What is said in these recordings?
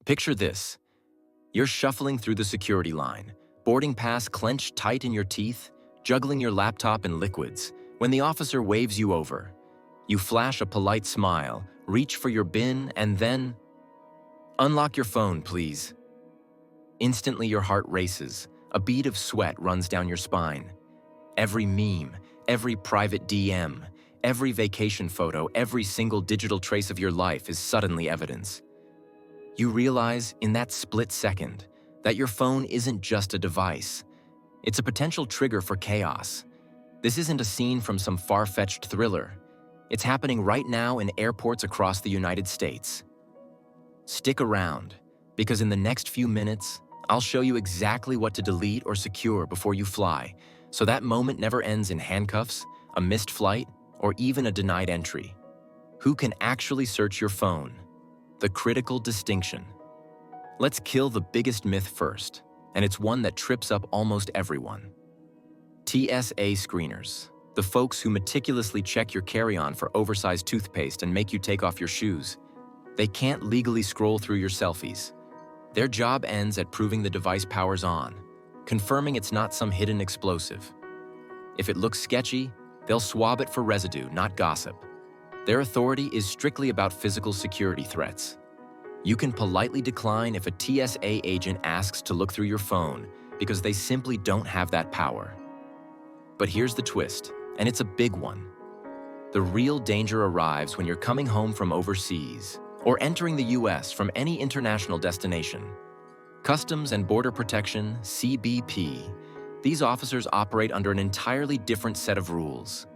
Picture this. You're shuffling through the security line, boarding pass clenched tight in your teeth, juggling your laptop and liquids, when the officer waves you over. You flash a polite smile, reach for your bin, and then, "Unlock your phone, please." Instantly your heart races, a bead of sweat runs down your spine. Every meme, every private DM, every vacation photo, every single digital trace of your life is suddenly evidence. You realize, in that split second, that your phone isn't just a device. It's a potential trigger for chaos. This isn't a scene from some far-fetched thriller. It's happening right now in airports across the United States. Stick around, because in the next few minutes, I'll show you exactly what to delete or secure before you fly, so that moment never ends in handcuffs, a missed flight, or even a denied entry. Who can actually search your phone? The critical distinction. Let's kill the biggest myth first, and it's one that trips up almost everyone. TSA screeners, the folks who meticulously check your carry-on for oversized toothpaste and make you take off your shoes. They can't legally scroll through your selfies. Their job ends at proving the device powers on, confirming it's not some hidden explosive. If it looks sketchy, they'll swab it for residue, not gossip. Their authority is strictly about physical security threats. You can politely decline if a TSA agent asks to look through your phone because they simply don't have that power. But here's the twist, and it's a big one. The real danger arrives when you're coming home from overseas or entering the US from any international destination. Customs and Border Protection, CBP, these officers operate under an entirely different set of rules.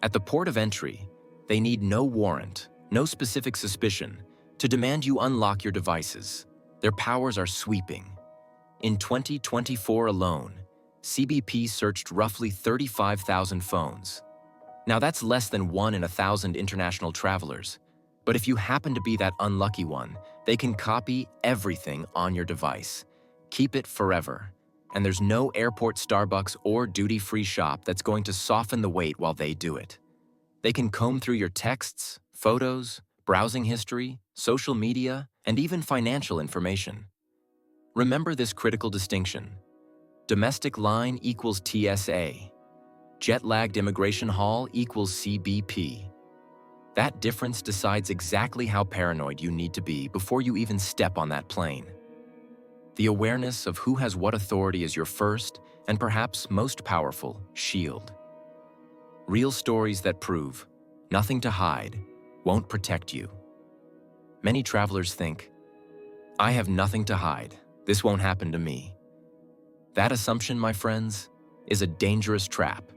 At the port of entry, they need no warrant, no specific suspicion, to demand you unlock your devices. Their powers are sweeping. In 2024 alone, CBP searched roughly 35,000 phones. Now that's less than 1 in 1,000 international travelers. But if you happen to be that unlucky one, they can copy everything on your device. Keep it forever. And there's no airport Starbucks or duty-free shop that's going to soften the wait while they do it. They can comb through your texts, photos, browsing history, social media, and even financial information. Remember this critical distinction. Domestic line equals TSA. Jet-lagged immigration hall equals CBP. That difference decides exactly how paranoid you need to be before you even step on that plane. The awareness of who has what authority is your first, and perhaps most powerful, shield. Real stories that prove nothing to hide won't protect you. Many travelers think, "I have nothing to hide. This won't happen to me." That assumption, my friends, is a dangerous trap.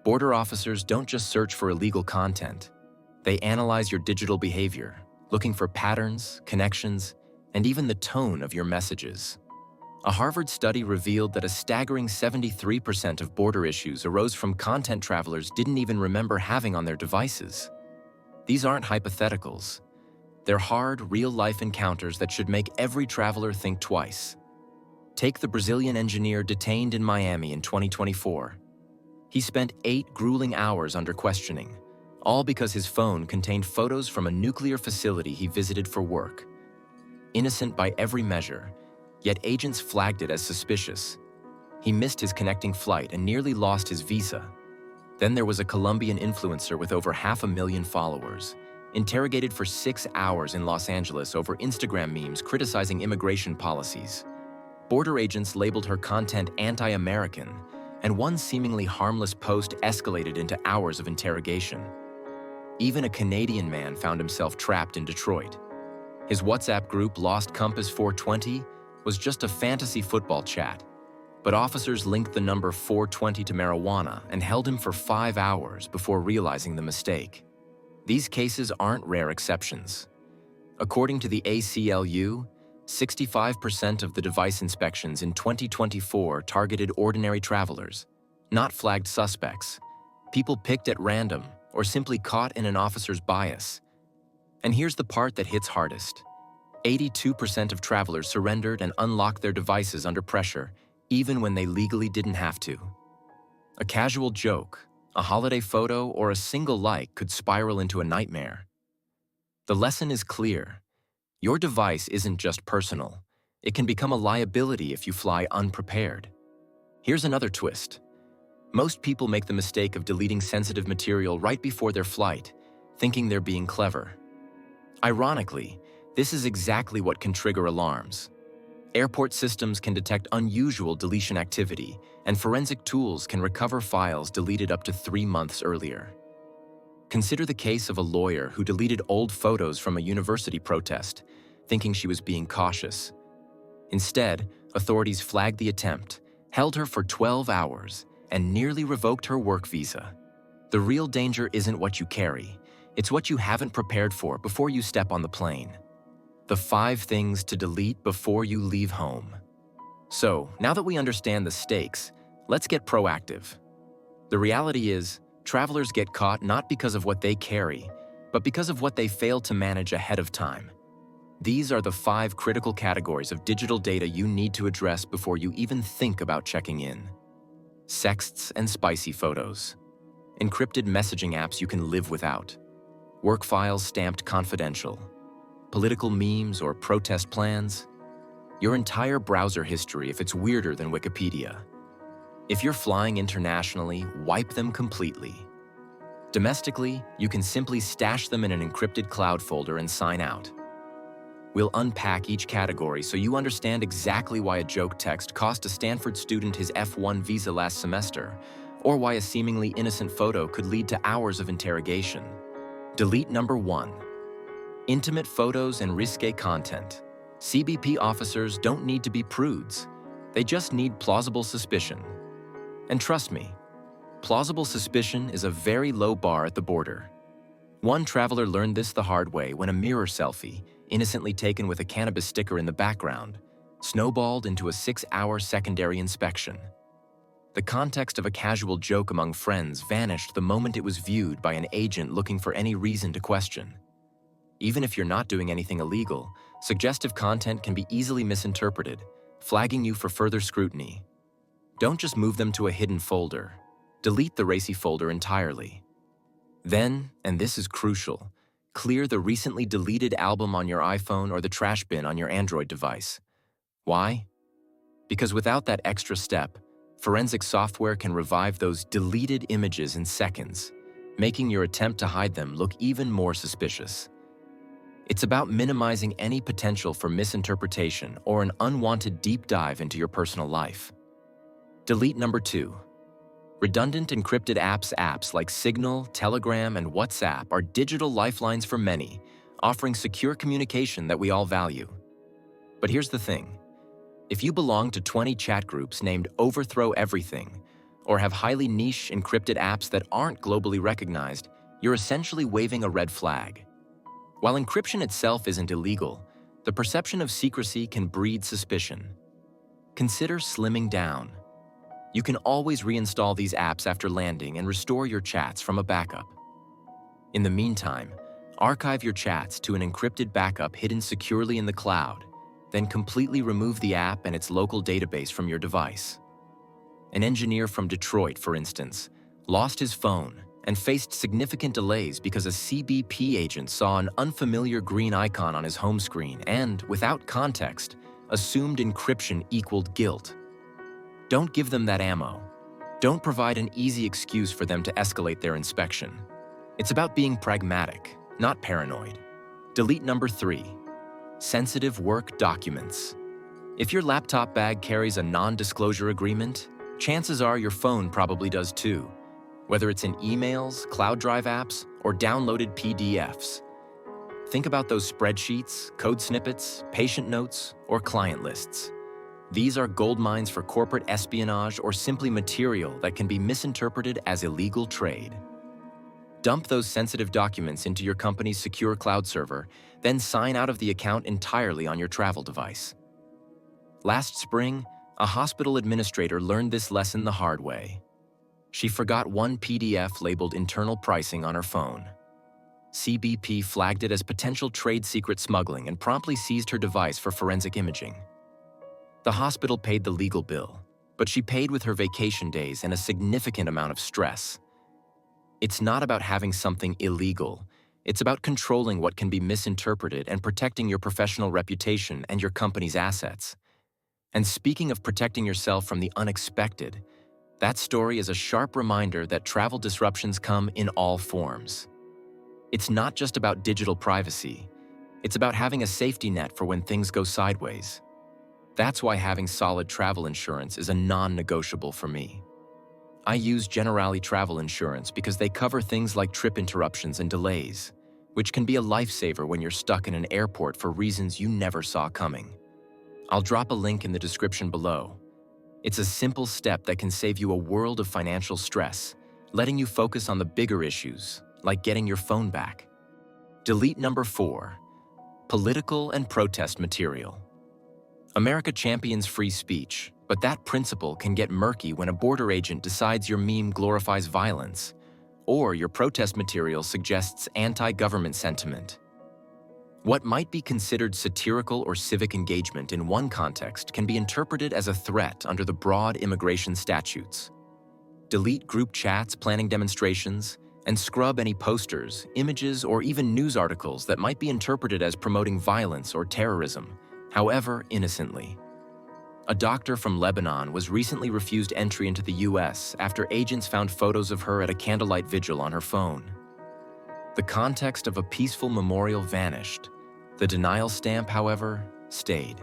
Border officers don't just search for illegal content. They analyze your digital behavior, looking for patterns, connections, and even the tone of your messages. A Harvard study revealed that a staggering 73% of border issues arose from content travelers didn't even remember having on their devices. These aren't hypotheticals. They're hard, real-life encounters that should make every traveler think twice. Take the Brazilian engineer detained in Miami in 2024. He spent 8 grueling hours under questioning, all because his phone contained photos from a nuclear facility he visited for work. Innocent by every measure, yet agents flagged it as suspicious. He missed his connecting flight and nearly lost his visa. Then there was a Colombian influencer with over 500,000 followers, interrogated for 6 hours in Los Angeles over Instagram memes criticizing immigration policies. Border agents labeled her content anti-American, and one seemingly harmless post escalated into hours of interrogation. Even a Canadian man found himself trapped in Detroit. His WhatsApp group Lost Compass 420 was just a fantasy football chat, but officers linked the number 420 to marijuana and held him for 5 hours before realizing the mistake. These cases aren't rare exceptions. According to the ACLU, 65% of the device inspections in 2024 targeted ordinary travelers, not flagged suspects, people picked at random or simply caught in an officer's bias. And here's the part that hits hardest. 82% of travelers surrendered and unlocked their devices under pressure, even when they legally didn't have to. A casual joke, a holiday photo, or a single like could spiral into a nightmare. The lesson is clear. Your device isn't just personal. It can become a liability if you fly unprepared. Here's another twist. Most people make the mistake of deleting sensitive material right before their flight, thinking they're being clever. Ironically, this is exactly what can trigger alarms. Airport systems can detect unusual deletion activity, and forensic tools can recover files deleted up to 3 months earlier. Consider the case of a lawyer who deleted old photos from a university protest, thinking she was being cautious. Instead, authorities flagged the attempt, held her for 12 hours, and nearly revoked her work visa. The real danger isn't what you carry, it's what you haven't prepared for before you step on the plane. The 5 things to delete before you leave home. So, now that we understand the stakes, let's get proactive. The reality is, travelers get caught not because of what they carry, but because of what they fail to manage ahead of time. These are the 5 critical categories of digital data you need to address before you even think about checking in. Sexts and spicy photos. Encrypted messaging apps you can live without. Work files stamped confidential. Political memes or protest plans. Your entire browser history if it's weirder than Wikipedia. If you're flying internationally, wipe them completely. Domestically, you can simply stash them in an encrypted cloud folder and sign out. We'll unpack each category so you understand exactly why a joke text cost a Stanford student his F1 visa last semester, or why a seemingly innocent photo could lead to hours of interrogation. Delete number 1. Intimate photos and risque content. CBP officers don't need to be prudes. They just need plausible suspicion. And trust me, plausible suspicion is a very low bar at the border. One traveler learned this the hard way when a mirror selfie, innocently taken with a cannabis sticker in the background, snowballed into a 6-hour secondary inspection. The context of a casual joke among friends vanished the moment it was viewed by an agent looking for any reason to question. Even if you're not doing anything illegal, suggestive content can be easily misinterpreted, flagging you for further scrutiny. Don't just move them to a hidden folder. Delete the racy folder entirely. Then, and this is crucial, clear the recently deleted album on your iPhone or the trash bin on your Android device. Why? Because without that extra step, forensic software can revive those deleted images in seconds, making your attempt to hide them look even more suspicious. It's about minimizing any potential for misinterpretation or an unwanted deep dive into your personal life. Delete number 2. Redundant encrypted apps like Signal, Telegram, and WhatsApp are digital lifelines for many, offering secure communication that we all value. But here's the thing. If you belong to 20 chat groups named Overthrow Everything, or have highly niche encrypted apps that aren't globally recognized, you're essentially waving a red flag. While encryption itself isn't illegal, the perception of secrecy can breed suspicion. Consider slimming down. You can always reinstall these apps after landing and restore your chats from a backup. In the meantime, archive your chats to an encrypted backup hidden securely in the cloud, then completely remove the app and its local database from your device. An engineer from Detroit, for instance, lost his phone and faced significant delays because a CBP agent saw an unfamiliar green icon on his home screen and, without context, assumed encryption equaled guilt. Don't give them that ammo. Don't provide an easy excuse for them to escalate their inspection. It's about being pragmatic, not paranoid. Delete number 3. Sensitive work documents. If your laptop bag carries a non-disclosure agreement, chances are your phone probably does too, whether it's in emails, cloud drive apps, or downloaded PDFs. Think about those spreadsheets, code snippets, patient notes, or client lists. These are gold mines for corporate espionage or simply material that can be misinterpreted as illegal trade. Dump those sensitive documents into your company's secure cloud server, then sign out of the account entirely on your travel device. Last spring, a hospital administrator learned this lesson the hard way. She forgot one PDF labeled internal pricing on her phone. CBP flagged it as potential trade secret smuggling and promptly seized her device for forensic imaging. The hospital paid the legal bill, but she paid with her vacation days and a significant amount of stress. It's not about having something illegal. It's about controlling what can be misinterpreted and protecting your professional reputation and your company's assets. And speaking of protecting yourself from the unexpected, that story is a sharp reminder that travel disruptions come in all forms. It's not just about digital privacy. It's about having a safety net for when things go sideways. That's why having solid travel insurance is a non-negotiable for me. I use Generali travel insurance because they cover things like trip interruptions and delays, which can be a lifesaver when you're stuck in an airport for reasons you never saw coming. I'll drop a link in the description below. It's a simple step that can save you a world of financial stress, letting you focus on the bigger issues, like getting your phone back. Delete number 4, political and protest material. America champions free speech, but that principle can get murky when a border agent decides your meme glorifies violence, or your protest material suggests anti-government sentiment. What might be considered satirical or civic engagement in one context can be interpreted as a threat under the broad immigration statutes. Delete group chats planning demonstrations, and scrub any posters, images, or even news articles that might be interpreted as promoting violence or terrorism, however innocently. A doctor from Lebanon was recently refused entry into the US after agents found photos of her at a candlelight vigil on her phone. The context of a peaceful memorial vanished. The denial stamp, however, stayed.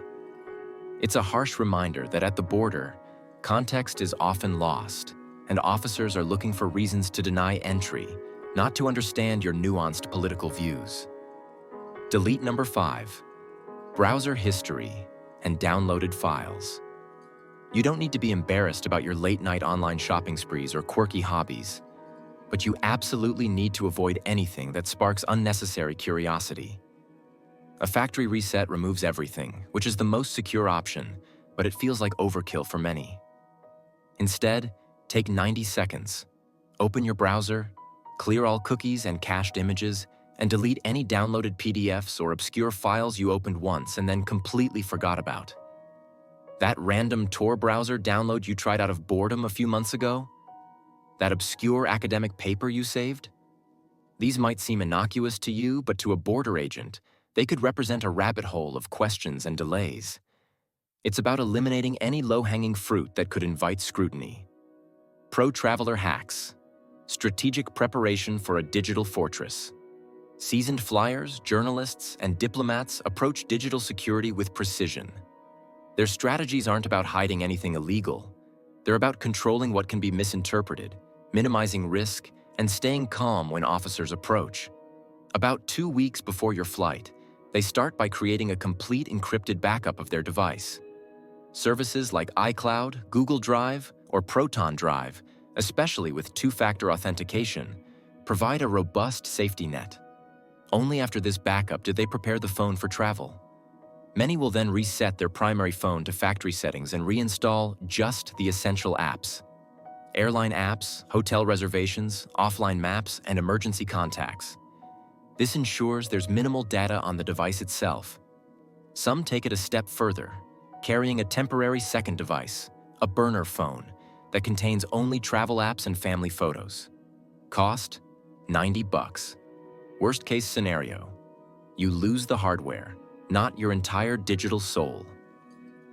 It's a harsh reminder that at the border, context is often lost, and officers are looking for reasons to deny entry, not to understand your nuanced political views. Delete number 5, browser history and downloaded files. You don't need to be embarrassed about your late-night online shopping sprees or quirky hobbies, but you absolutely need to avoid anything that sparks unnecessary curiosity. A factory reset removes everything, which is the most secure option, but it feels like overkill for many. Instead, take 90 seconds. Open your browser, clear all cookies and cached images, and delete any downloaded PDFs or obscure files you opened once and then completely forgot about. That random Tor browser download you tried out of boredom a few months ago? That obscure academic paper you saved? These might seem innocuous to you, but to a border agent, they could represent a rabbit hole of questions and delays. It's about eliminating any low-hanging fruit that could invite scrutiny. Pro Traveler Hacks. Strategic preparation for a digital fortress. Seasoned flyers, journalists, and diplomats approach digital security with precision. Their strategies aren't about hiding anything illegal. They're about controlling what can be misinterpreted, minimizing risk, and staying calm when officers approach. About 2 weeks before your flight, they start by creating a complete encrypted backup of their device. Services like iCloud, Google Drive, or Proton Drive, especially with two-factor authentication, provide a robust safety net. Only after this backup do they prepare the phone for travel. Many will then reset their primary phone to factory settings and reinstall just the essential apps. Airline apps, hotel reservations, offline maps, and emergency contacts. This ensures there's minimal data on the device itself. Some take it a step further, carrying a temporary second device, a burner phone, that contains only travel apps and family photos. Cost? $90. Worst case scenario, you lose the hardware, not your entire digital soul.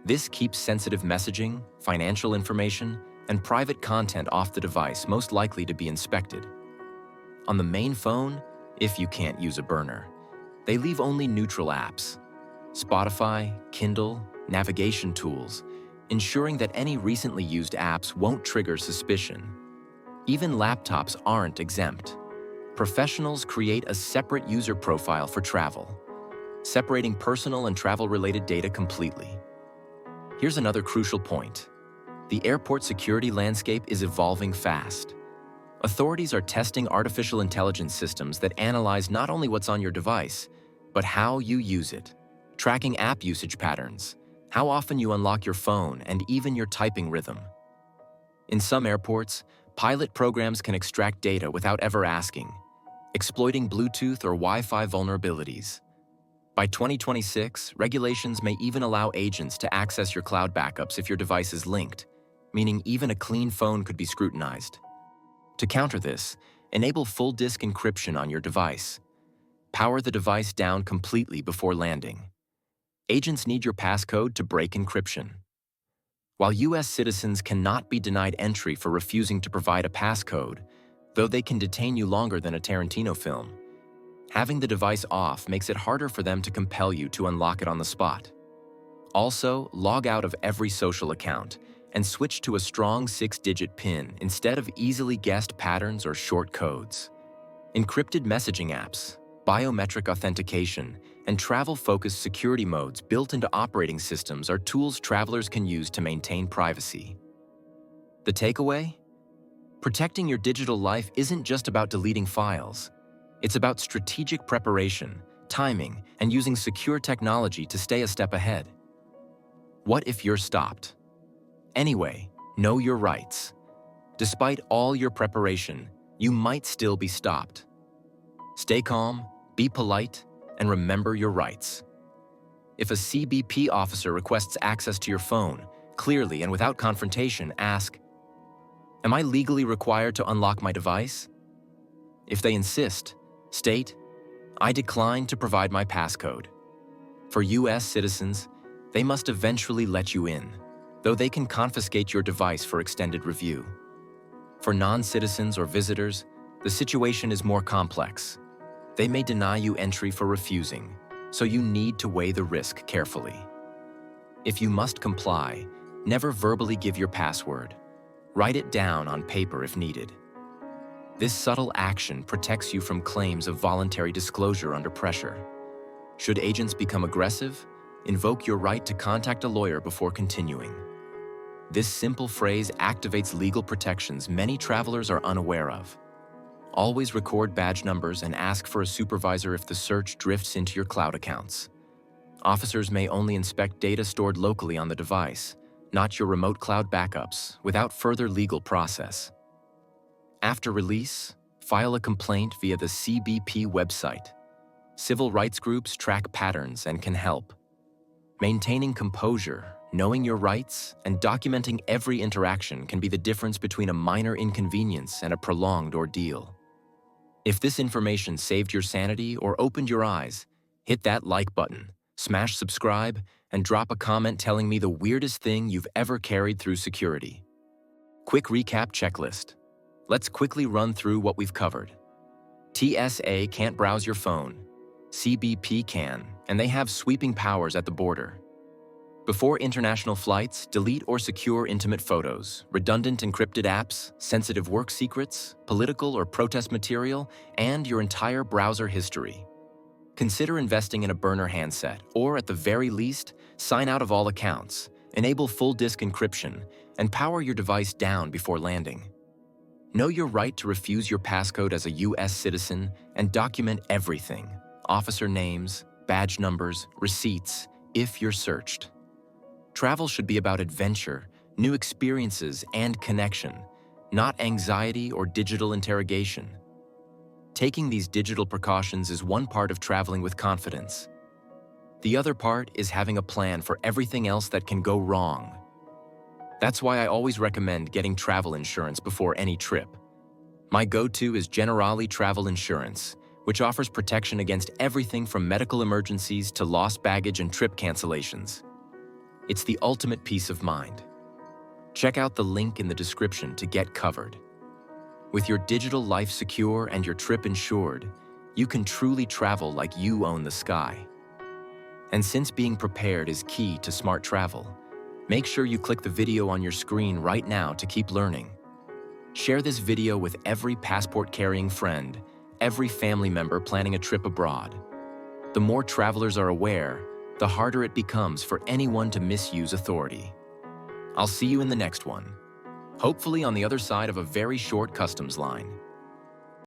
This keeps sensitive messaging, financial information, and private content off the device most likely to be inspected. On the main phone, if you can't use a burner, they leave only neutral apps, Spotify, Kindle, navigation tools, ensuring that any recently used apps won't trigger suspicion. Even laptops aren't exempt. Professionals create a separate user profile for travel, separating personal and travel-related data completely. Here's another crucial point. The airport security landscape is evolving fast. Authorities are testing artificial intelligence systems that analyze not only what's on your device, but how you use it, tracking app usage patterns, how often you unlock your phone, and even your typing rhythm. In some airports, pilot programs can extract data without ever asking, exploiting Bluetooth or Wi-Fi vulnerabilities. By 2026, regulations may even allow agents to access your cloud backups if your device is linked, meaning even a clean phone could be scrutinized. To counter this, enable full disk encryption on your device. Power the device down completely before landing. Agents need your passcode to break encryption. While U.S. citizens cannot be denied entry for refusing to provide a passcode, though they can detain you longer than a Tarantino film, having the device off makes it harder for them to compel you to unlock it on the spot. Also, log out of every social account and switch to a strong 6-digit PIN instead of easily guessed patterns or short codes. Encrypted messaging apps, biometric authentication, and travel-focused security modes built into operating systems are tools travelers can use to maintain privacy. The takeaway? Protecting your digital life isn't just about deleting files. It's about strategic preparation, timing, and using secure technology to stay a step ahead. What if you're stopped? Anyway, know your rights. Despite all your preparation, you might still be stopped. Stay calm, be polite, and remember your rights. If a CBP officer requests access to your phone, clearly and without confrontation, ask, "Am I legally required to unlock my device?" If they insist, state, "I decline to provide my passcode." For U.S. citizens, they must eventually let you in, though they can confiscate your device for extended review. For non-citizens or visitors, the situation is more complex. They may deny you entry for refusing, so you need to weigh the risk carefully. If you must comply, never verbally give your password. Write it down on paper if needed. This subtle action protects you from claims of voluntary disclosure under pressure. Should agents become aggressive, invoke your right to contact a lawyer before continuing. This simple phrase activates legal protections many travelers are unaware of. Always record badge numbers and ask for a supervisor if the search drifts into your cloud accounts. Officers may only inspect data stored locally on the device, not your remote cloud backups, without further legal process. After release, file a complaint via the CBP website. Civil rights groups track patterns and can help. Maintaining composure, knowing your rights, and documenting every interaction can be the difference between a minor inconvenience and a prolonged ordeal. If this information saved your sanity or opened your eyes, hit that like button, smash subscribe, and drop a comment telling me the weirdest thing you've ever carried through security. Quick recap checklist. Let's quickly run through what we've covered. TSA can't browse your phone. CBP can, and they have sweeping powers at the border. Before international flights, delete or secure intimate photos, redundant encrypted apps, sensitive work secrets, political or protest material, and your entire browser history. Consider investing in a burner handset, or at the very least, sign out of all accounts, enable full disk encryption, and power your device down before landing. Know your right to refuse your passcode as a U.S. citizen and document everything: officer names, badge numbers, receipts, if you're searched. Travel should be about adventure, new experiences, and connection, not anxiety or digital interrogation. Taking these digital precautions is one part of traveling with confidence. The other part is having a plan for everything else that can go wrong. That's why I always recommend getting travel insurance before any trip. My go-to is Generali Travel Insurance, which offers protection against everything from medical emergencies to lost baggage and trip cancellations. It's the ultimate peace of mind. Check out the link in the description to get covered. With your digital life secure and your trip insured, you can truly travel like you own the sky. And since being prepared is key to smart travel, make sure you click the video on your screen right now to keep learning. Share this video with every passport-carrying friend, every family member planning a trip abroad. The more travelers are aware, the harder it becomes for anyone to misuse authority. I'll see you in the next one, hopefully on the other side of a very short customs line.